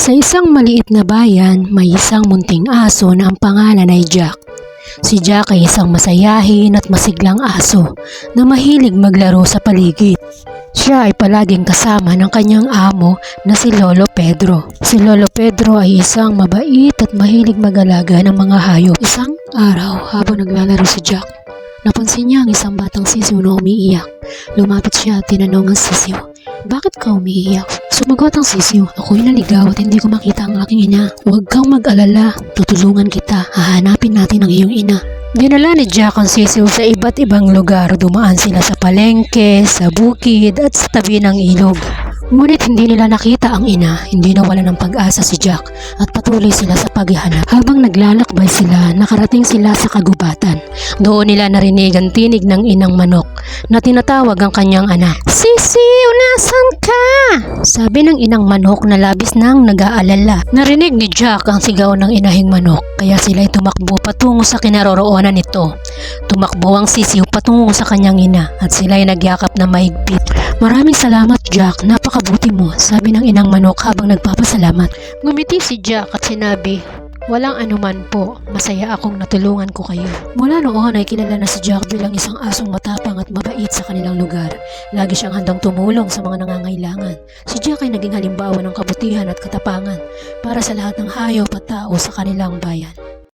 Sa isang maliit na bayan, may isang munting aso na ang pangalan ay Jack. Si Jack ay isang masayahin at masiglang aso na mahilig maglaro sa paligid. Siya ay palaging kasama ng kanyang amo na si Lolo Pedro. Si Lolo Pedro ay isang mabait at mahilig mag-alaga ng mga hayop. Isang araw habang naglalaro si Jack, napansin niya ang isang batang sisiw na umiiyak. Lumapit siya at tinanong ang sisiw, "Bakit ka umiiyak?" Sumagot ang sisiw, "Ako'y naligaw at hindi ko makita ang aking ina." "Huwag kang mag-alala, tutulungan kita. Hahanapin natin ang iyong ina." Dinala ni Jack ang sisiw sa iba't ibang lugar. Dumaan sila sa palengke, sa bukid at sa tabi ng ilog. Ngunit hindi nila nakita ang ina. Hindi nawala ng pag-asa si Jack at patuloy sila sa paghahanap. Habang naglalakbay sila, nakarating sila sa kagubatan. Doon nila narinig ang tinig ng inang manok na tinatawag ang kanyang anak. "Sisiw, nasan ka?" Sabi ng inang manok na labis nang nag-aalala. Narinig ni Jack ang sigaw ng inahing manok, kaya sila'y tumakbo patungo sa kinaroroonan nito. Tumakbo ang sisiw patungo sa kanyang ina at sila'y nagyakap na mahigpit. "Maraming salamat, Jack. Napakabuti mo," sabi ng inang manok habang nagpapasalamat. Ngumiti si Jack at sinabi, "Walang anuman po. Masaya akong natulungan ko kayo." Mula noon ay kilala na si Jack bilang isang asong matapang at mabait sa kanilang lugar. Lagi siyang handang tumulong sa mga nangangailangan. Si Jack ay naging halimbawa ng kabutihan at katapangan para sa lahat ng hayop at tao sa kanilang bayan.